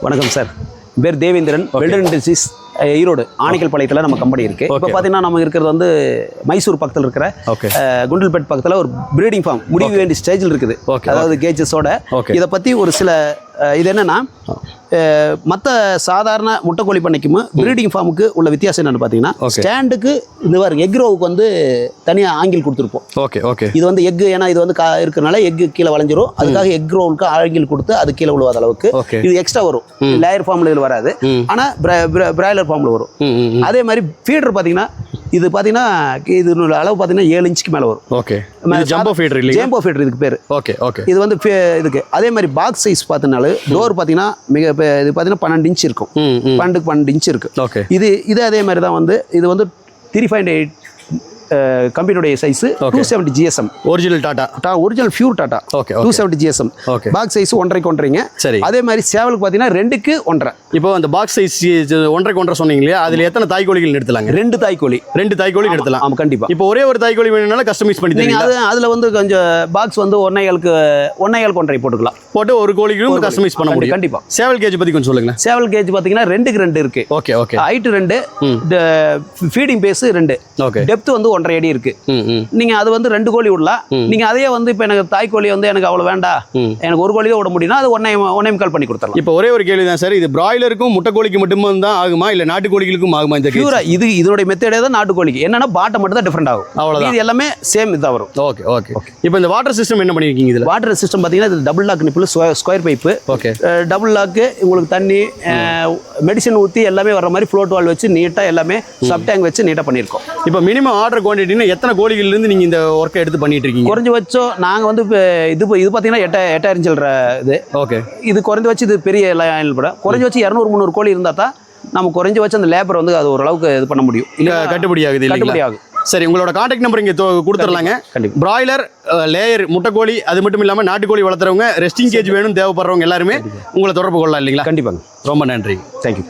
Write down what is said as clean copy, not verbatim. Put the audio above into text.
வணக்கம் சார். பேர் Devendran. Welder industries Erode ஆணிக்கல் பாளையத்தில் நம்ம கம்பெனி இருக்குது. இப்போ பார்த்தீங்கன்னா நம்ம இருக்கிறது வந்து மைசூர் பக்கத்தில் இருக்கிற குண்டல்பேட் பக்கத்தில் ஒரு ப்ரீடிங் ஃபார்ம் முடிவு வேண்டிய ஸ்டேஜில் இருக்குது. அதாவது கேஜஸோட இதை பற்றி ஒரு சில இது என்னென்னா மற்ற சாதாரண முட்டைக்கோழி பண்ணைக்கும் ப்ரீடிங் ஃபார்முக்கு உள்ள வித்தியாசம் என்னென்னு பார்த்தீங்கன்னா ஸ்டாண்டுக்கு இந்த மாதிரி எக் ரோவுக்கு வந்து தனியாக ஆங்கில் கொடுத்துருப்போம். இது வந்து எக் ஏன்னா இது வந்து இருக்கிறனால எக்கு கீழே வளைஞ்சிரும். அதுக்காக எக் ரோவுக்கு ஆங்கில் கொடுத்து அது கீழே விழுவாத அளவுக்கு இது எக்ஸ்ட்ரா வரும். லேயர் ஃபார்மில் இதில் வராது, ஆனால் பிராய்லர் ஃபார்மில் வரும். அதே மாதிரி ஃபீடர் பார்த்தீங்கன்னா இது பார்த்தீங்கன்னா இது அளவு பார்த்தீங்கன்னா 7 இன்ச்சுக்கு மேலே வரும். ஜம்போ ஃபீடர் இதுக்கு பேர். இது வந்து இதுக்கு அதே மாதிரி பாக்ஸ் சைஸ் பார்த்தீங்கன்னா டோர் பார்த்தீங்கன்னா மிக இது பார்த்தீங்கன்னா 12 இன்ச் இருக்கும். 12 இன்ச் இருக்கு. இது அதே மாதிரி தான் வந்து இது வந்து 3.8 கம்பெனியுடைய size 270 GSM original Tata original pure Tata 270 GSM box size 1.5 சரி. அதே மாதிரி சேவலுக்கு பார்த்தீங்கன்னா 2க்கு 1.5. இப்போ அந்த பாக்ஸ் சைஸ் 1.5 சொன்னீங்க இல்லையா, அதுல எத்தனை தாய்க்கோழிகள் எடுத்துலாங்க? 2 தாய்க்கோழி எடுத்துலாம். ஆமா கண்டிப்பா. இப்போ ஒரே ஒரு தாய்க்கோழி வேணும்னால கஸ்டமைஸ் பண்ணி நீங்க அதுல வந்து கொஞ்சம் பாக்ஸ் வந்து 1.5 போட்டுக்கலாம். போட்டு ஒரு கோழிக்கும் கஸ்டமைஸ் பண்ண முடியும் கண்டிப்பா. சேவல் கேஜ் பத்தி கொஞ்சம் சொல்லுங்க. சேவல் கேஜ் பாத்தீங்கன்னா 2க்கு 2 இருக்கு. ஹைட் 2, ஃபீடிங் பேஸ் 2, டெப்த் வந்து 1.5 அடி இருக்கு. நீங்க அது வந்து 2 கோழி விடலாம். நீங்க அதையே வந்து இப்ப எனக்கு தாய்க்கோழி வந்து எனக்கு அவ்வளவு வேண்டாம், எனக்கு ஒரு கோழி தான் விட முடியும்னா அது 1.5 பண்ணி கொடுத்துடலாம். இப்போ ஒரே ஒரு கேள்வி தான் சார், இது பிராய்லருக்கும் முட்டைக்கோழிக்கு மட்டும் தான் ஆகுமா இல்ல நாட்டுக்கோழிகளுக்கும் ஆகுமா? இந்த பியூரா இதனுடைய மெத்தடே தான் நாட்டுக்கோழிக்கு. என்னன்னா பாட்டை மட்டும் தான் டிஃபரெண்ட் ஆகும், அவ்வளவுதான். இது எல்லாமே சேம் இதா வரும். இப்போ இந்த வாட்டர் சிஸ்டம் என்ன பண்ணிருக்கீங்க? இதுல வாட்டர் சிஸ்டம் பாத்தீங்கன்னா இது double lock nipple square pipe. Double lock உங்களுக்கு தண்ணி மெடிசன் ஊத்தி எல்லாமே வர மாதிரி ஃப்ளோட் வால் வச்சு நீட்டா எல்லாமே சப் டேங்க் வச்சு நீட்டா பண்ணிருக்கோம். இப்போ மினிமம் ஆர்டர் குவான்டிட்டினா எத்தனை கோழிகள் இருந்து நீங்க இந்த ஒர்க்கை எடுத்து பண்ணிட்டு இருக்கீங்க? குறைஞ்ச வச்சோம் நாங்க வந்து இது பாத்தீங்கன்னா 8,000 சில்லற இது. இது குறைஞ்ச வச்சு இது பெரிய குறைஞ்ச வச்சு 200-300 கோழி இருந்தா தான் நம்ம குறைஞ்ச வச்சு அந்த லேபர் வந்து அது ஓரளவுக்கு இது பண்ண முடியும். இல்ல கட்டுப்படி ஆகுது. சரி, உங்களோட கான்டாக்ட் நம்பர் இங்கே கொடுத்துடலாங்க. பிராய்லர், லேயர், முட்டைக்கோழி அது மட்டும் இல்லாமல் நாட்டுக்கோழி வளர்த்துறவங்க, ரெஸ்டிங் கேஜ் வேணும் தேவைப்படுறவங்க எல்லாருமே உங்களை தொடர்பு கொள்ளலாம் இல்லைங்களா? கண்டிப்பாங்க. ரொம்ப நன்றி. தேங்க்யூ.